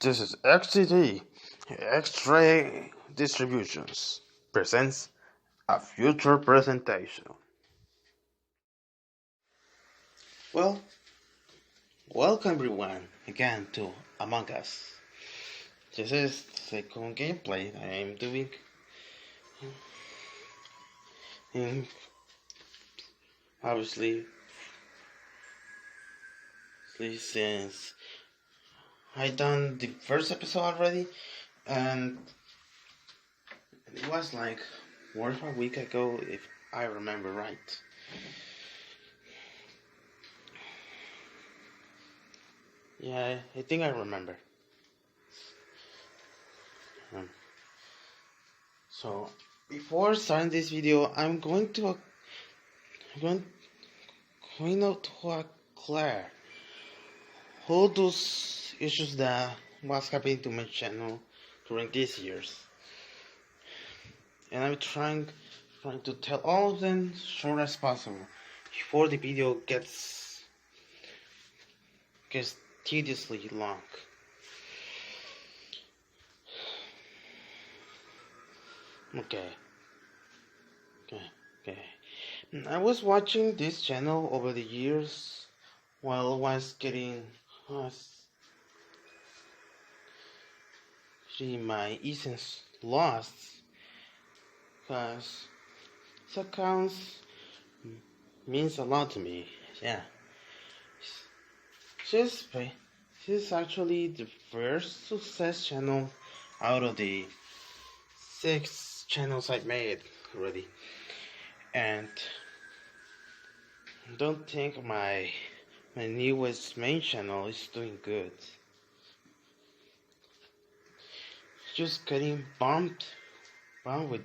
This is XTD, X-Ray Distributions, presents a future presentation. Well, welcome everyone again to Among Us. This is the second gameplay I am doing. And obviously, since I done the first episode already, and it was like more than a week ago, if I remember right. Yeah, I think I remember. So before starting this video, I'm going to clear all those issues that was happening to my channel during these years, and I'm trying to tell all of them short as possible before the video gets tediously long. Okay. I was watching this channel over the years while I was getting my essence lost, because this account means a lot to me. Yeah. This is actually the first success channel out of the 6 channels I've made already, and don't think my newest main channel is doing good. Just getting bombed with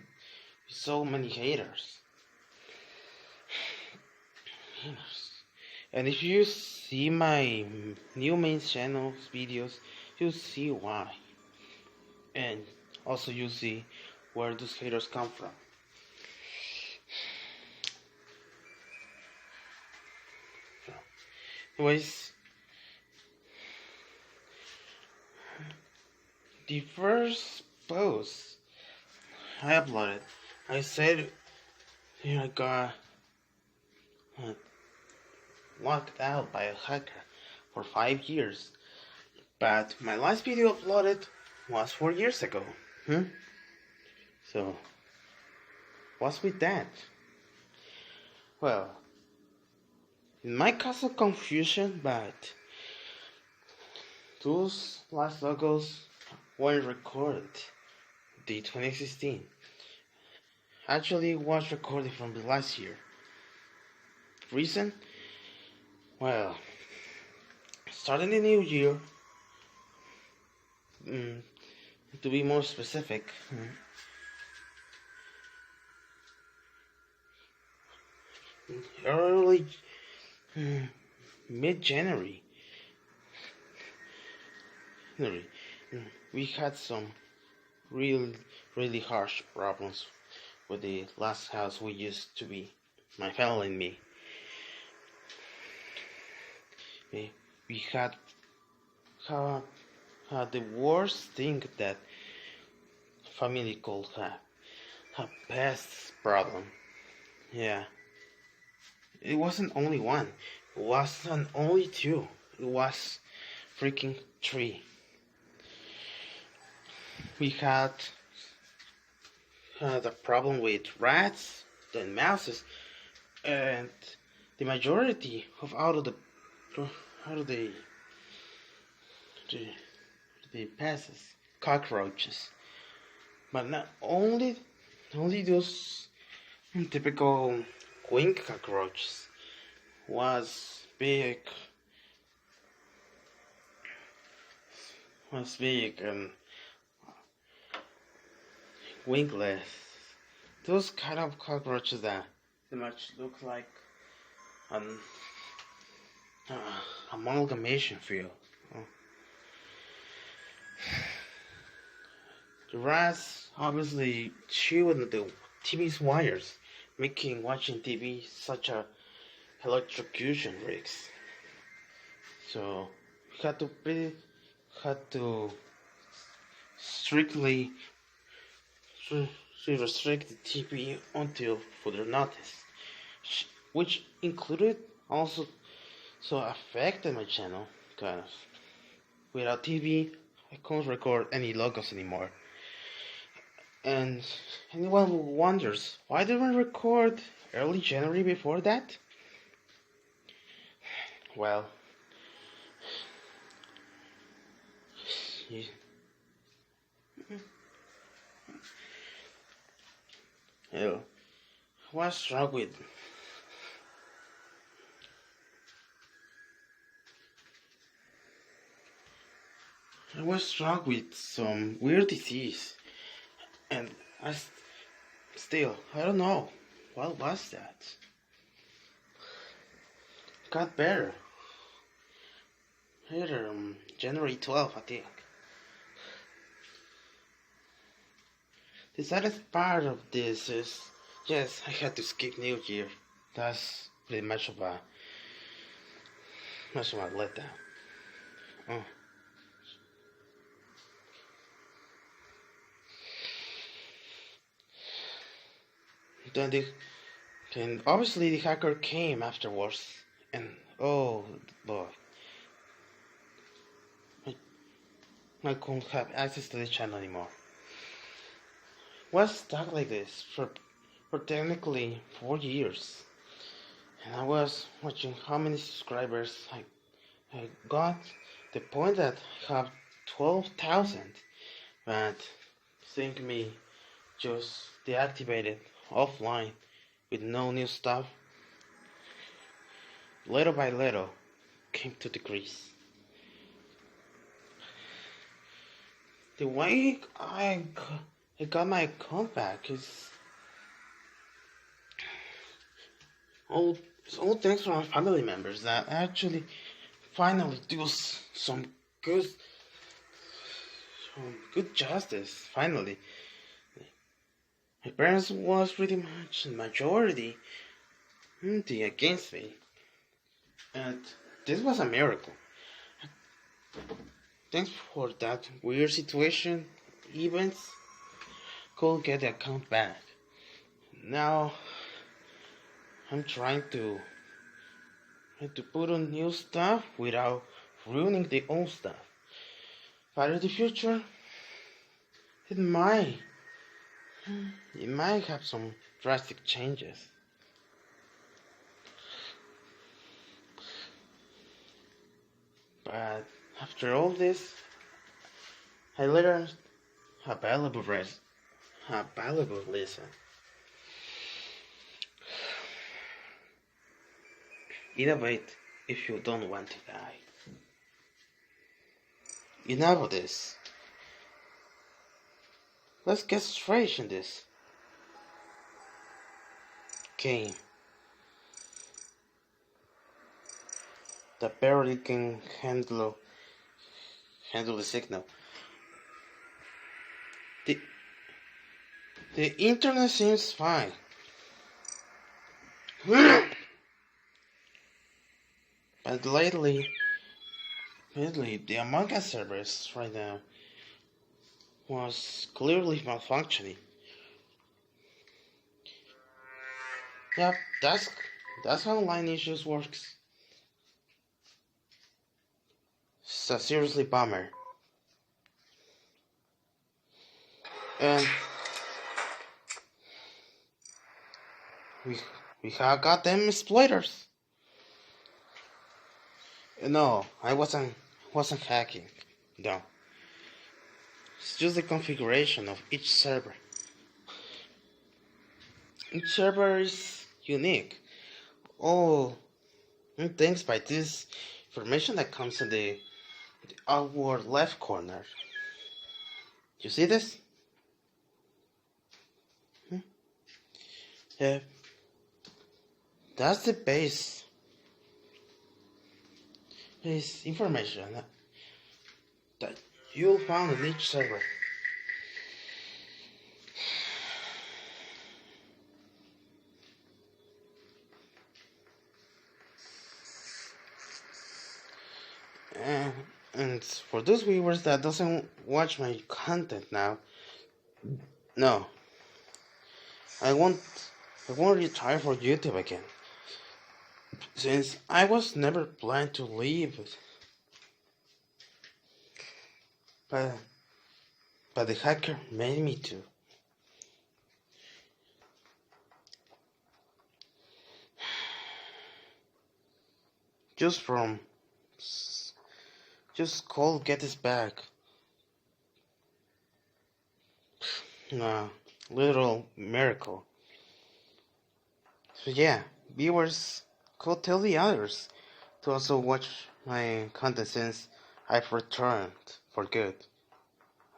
so many haters. And if you see my new main channel's videos, you'll see why, and also you'll see where those haters come from. Anyways, the first post I uploaded, I said I got locked out by a hacker for 5 years, but my last video uploaded was 4 years ago. So what's with that? Well, it might cause some confusion, but those last logos weren't recorded the 2016. Actually, it was recorded from the last year. Reason? Well, starting the new year, to be more specific, early mid-January, we had some really harsh problems with the last house we used to be, my family and me. We had the worst thing that family could have, a pest problem. Yeah, it wasn't only one, it wasn't only 2, it was freaking 3. We had the problem with rats, then mouses, and the majority of out of the pests, cockroaches. But not only those typical wing cockroaches, was big and wingless. Those kind of cockroaches that pretty much look like an amalgamation field. The rats obviously chewed the TV's wires, making watching TV such a electrocution risk. So we had to had to strictly to restrict the TV until further notice, which included also so affected my channel because without TV I couldn't record any logos anymore. And anyone wonders why didn't we record early January before that? Well, I was wrong with some weird disease, and still I don't know what was that. Got better. Later, January 12th, I think. The saddest part of this is, yes, I had to skip New Year. That's pretty much of a letdown. Oh. Then obviously the hacker came afterwards, and oh boy, I couldn't have access to the channel anymore. Was stuck like this for technically 4 years, and I was watching how many subscribers I got. The point that I have 12,000, but think me just deactivated offline with no new stuff. Little by little came to decrease. The way I got my account back is all thanks to my family members that actually finally do some good justice. Finally, my parents was pretty much in majority against me, and this was a miracle. Thanks for that weird situation, events could get the account back. Now I'm trying to put on new stuff without ruining the old stuff. But in the future, it might have some drastic changes. But after all this, I learned a valuable lesson. Innovate if you don't want to die. Enough of this. Let's get straight in this game that barely can handle the signal. The internet seems fine. But lately the Among Us servers right now was clearly malfunctioning. Yep, that's how online issues works. It's a seriously bummer. And we have got them exploiters. No, I wasn't hacking. No. It's just the configuration of each server. Each server is unique. Oh, and thanks by this information that comes in the upward left corner. You see this? Yeah. That's the base information that you'll find in each server. And for those viewers that doesn't watch my content now, no, I won't I won't retire for YouTube again. Since I was never planned to leave, but the hacker made me to. Just from just call get this back. Literal miracle. So yeah, viewers could tell the others to also watch my content since I've returned for good.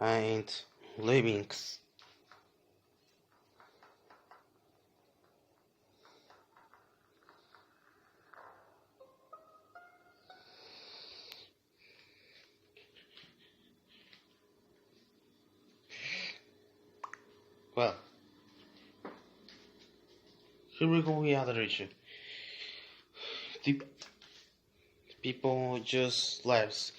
I ain't leaving. Well, here we go with the other issue. The people just left.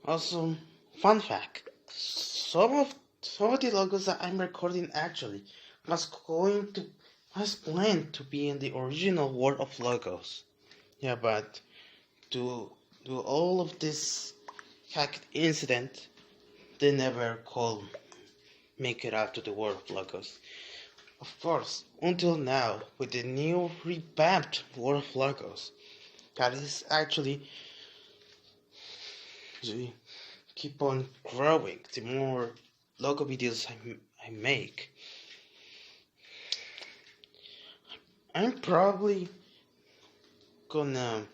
Also, fun fact: some of the logos that I'm recording actually was planned to be in the original World of Logos. Yeah, but to do all of this hacked incident, they never could make it out to the World of Logos. Of course, until now, with the new revamped World of Logos, that is actually the keep on growing the more logo videos I make. I'm probably gonna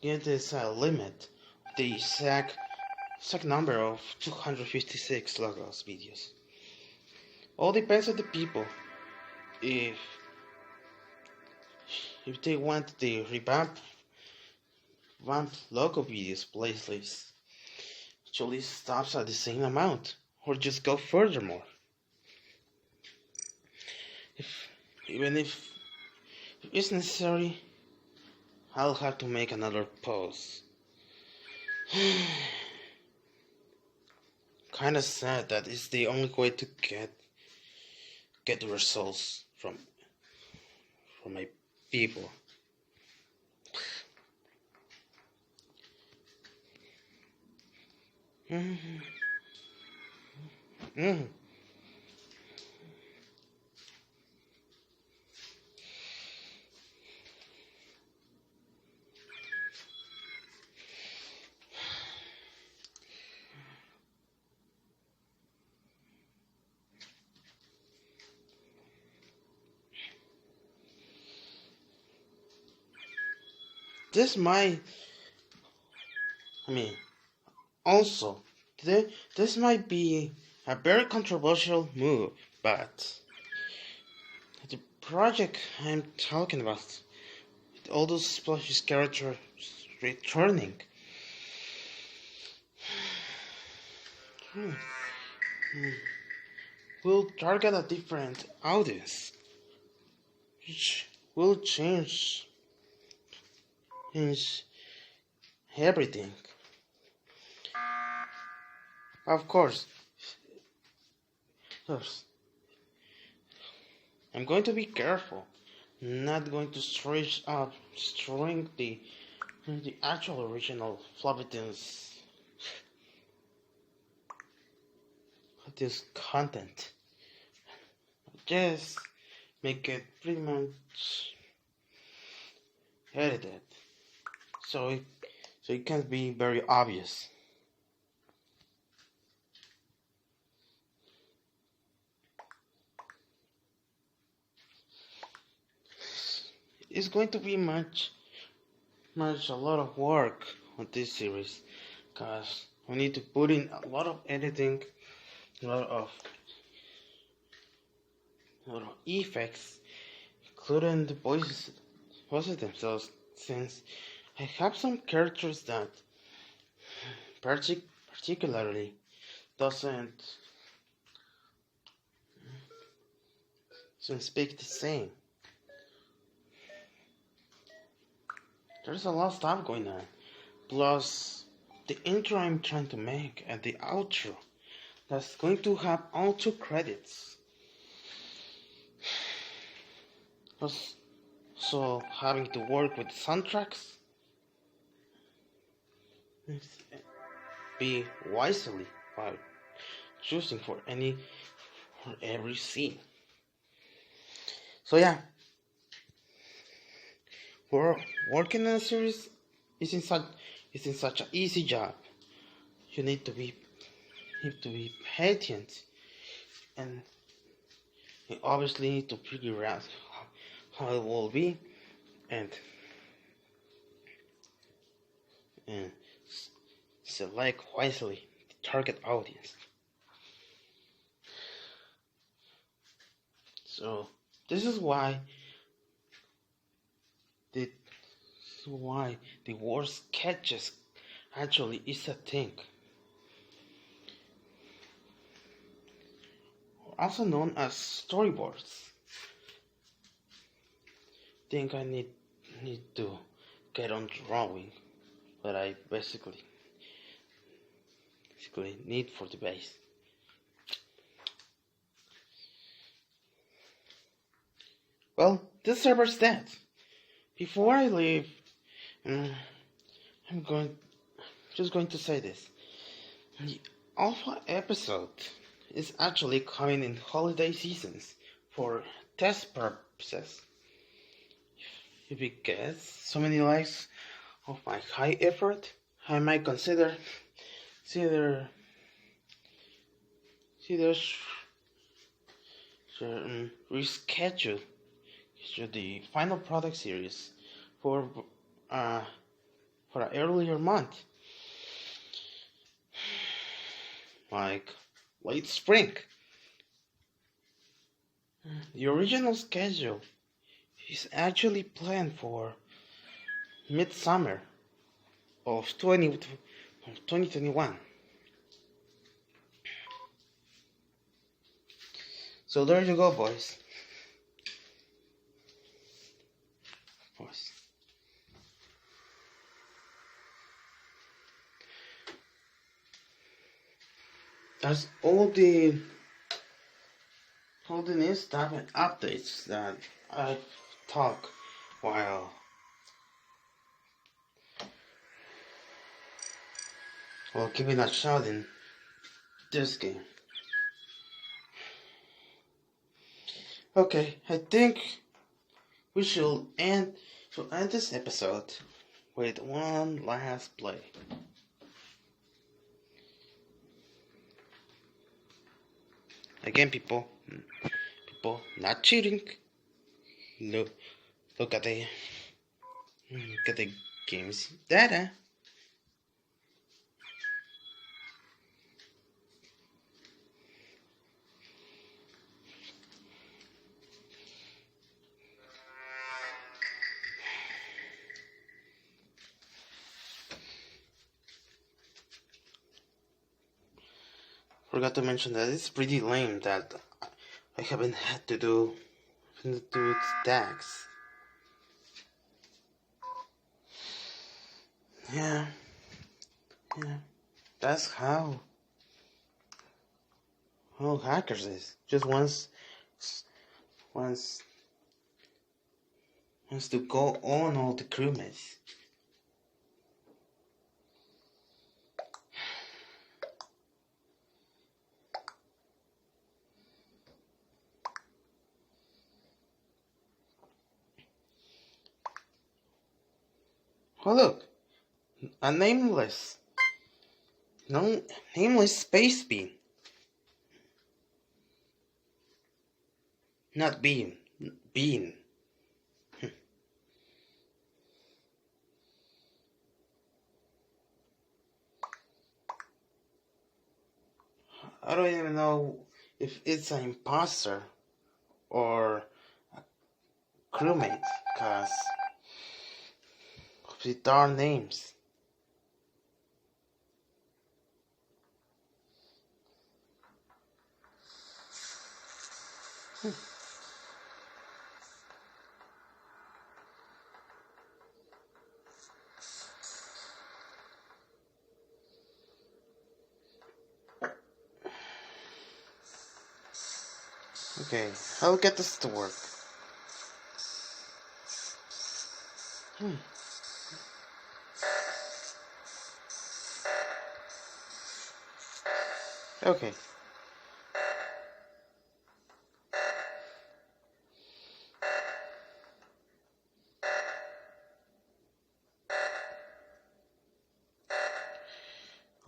get this limit, the exact number of 256 logos videos. All depends on the people. If they want the revamped logo videos playlist, actually stops at the same amount, or just go furthermore. Even if it's necessary, I'll have to make another post. Kinda sad that it's the only way to get the results from my people. This might, also, this might be a very controversial move, but the project I'm talking about, all those splashy characters returning, will target a different audience, which will change everything. Of course, I'm going to be careful, not going to stretch up, destroying the actual original Flabbertons this content. Just make it pretty much edited, so it can be very obvious. It's going to be a lot of work on this series, because we need to put in a lot of editing, a lot of effects, including the possess themselves, since I have some characters that particularly doesn't speak the same. There's a lot of stuff going on. Plus, the intro I'm trying to make and the outro that's going to have auto credits. So having to work with soundtracks, be wisely while choosing for every scene. So yeah, working on a series isn't such an easy job. You need to be patient, and you obviously need to figure out how it will be, and select wisely the target audience. So this is why the worst sketches actually is a thing. Also known as storyboards. Think I need to get on drawing, but I basically need for the base. Well, this server's dead. Before I leave, I'm just going to say this. The alpha episode is actually coming in holiday seasons for test purposes. If it gets so many likes of my high effort, I might consider reschedule the final product series for an earlier month, like late spring. The original schedule is actually planned for midsummer of 2021. So there you go, boys. That's all the new stuff and updates that I talk while giving a shot in this game. Okay, I think we should end this episode with one last play. Again, people not cheating. Look at the game's data. Forgot to mention that it's pretty lame that I haven't had to do tags. Yeah, that's how hackers is. Just wants to go on all the crewmates. Oh look, a nameless space beam. Not beam, beam. I don't even know if it's an imposter or a crewmate, cause with darn names. Okay, I'll get this to work. Okay.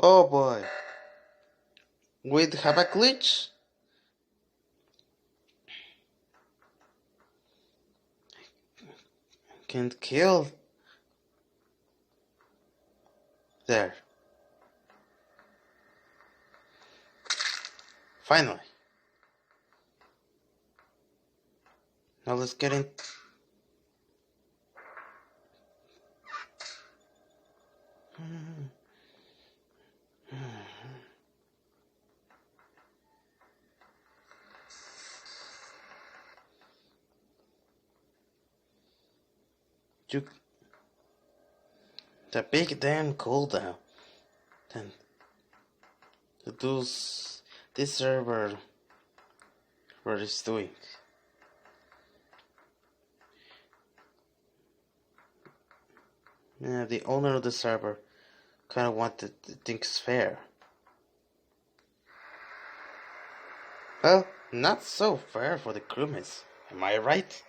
Oh boy. We'd have a glitch? Can't kill. There. Finally. Now let's get in. You, the big damn cooldown. Then this server what it's doing. Yeah, the owner of the server kind of wanted things fair. Well, not so fair for the crewmates. Am I right?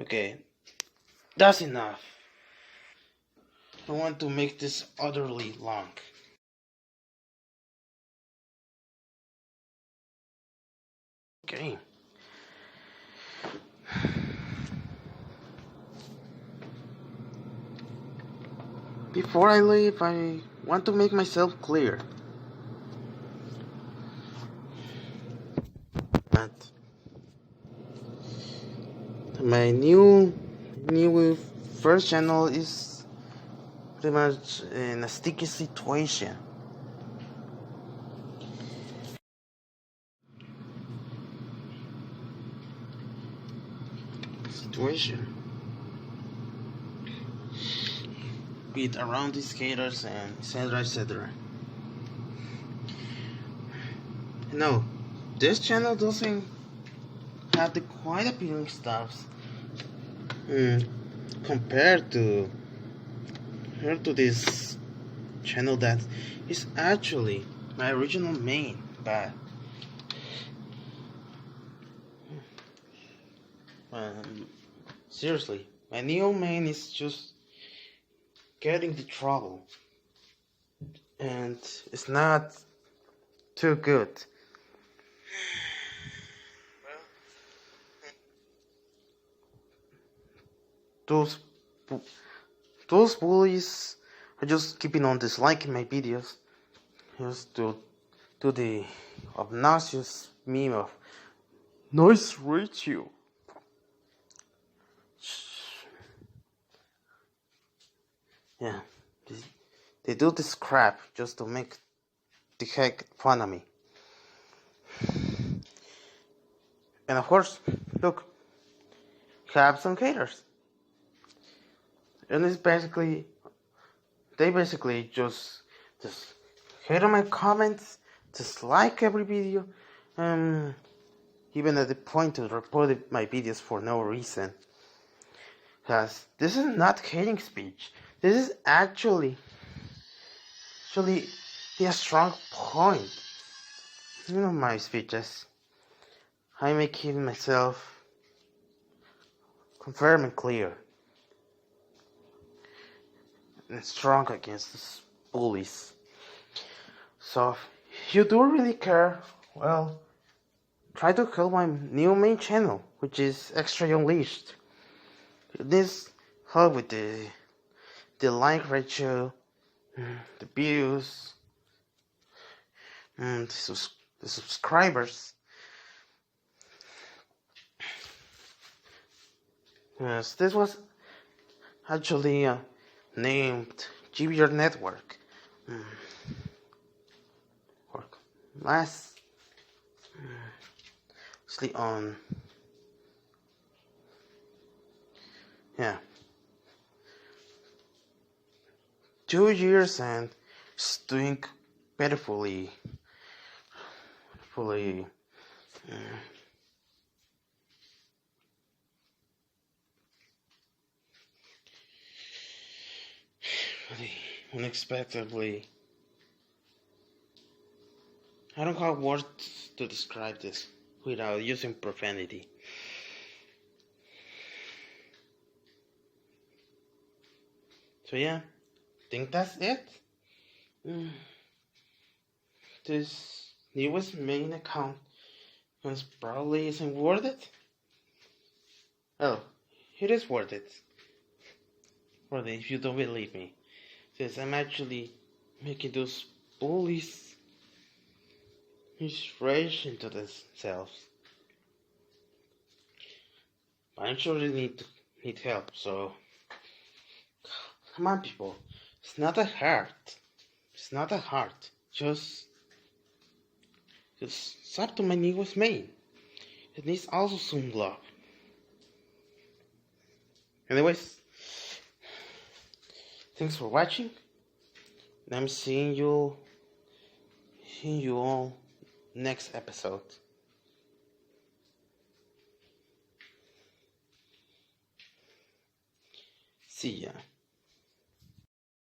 Okay, that's enough. I want to make this utterly long. Okay. Before I leave, I want to make myself clear. That my new first channel is pretty much in a sticky situation. With around these skaters and etc. etc. No, this channel doesn't have the quite appealing stuff compared to this channel that is actually my original main, but seriously, my new main is just getting the trouble, and it's not too good. Those bullies are just keeping on disliking my videos just to do the obnoxious meme of nice ratio. Yeah, they do this crap just to make the heck fun of me. And of course, look, have some haters. And it's they basically just hate on my comments, dislike every video, even at the point to report my videos for no reason. Because this is not hating speech. This is actually a strong point. You know my speeches. I make it myself confirm and clear. And strong against these bullies. So if you do really care, well, try to help my new main channel, which is Extra Unleashed. This help with the like ratio, the views, the subscribers. Yes, this was actually named GBR Network. Mm, work last sleep on, yeah, 2 years and it's doing beautifully fully really unexpectedly. I don't have words to describe this without using profanity. So yeah, I think that's it. Mm, This newest main account probably isn't worth it. Oh, it is worth it. Worth it if you don't believe me. Since I'm actually making those bullies rage into themselves. But I'm sure they need help, so come on people. It's not that hard. It's not that hard. Just sub to my newest main. It needs also some love. Anyways, thanks for watching. And I'm seeing you all next episode. See ya.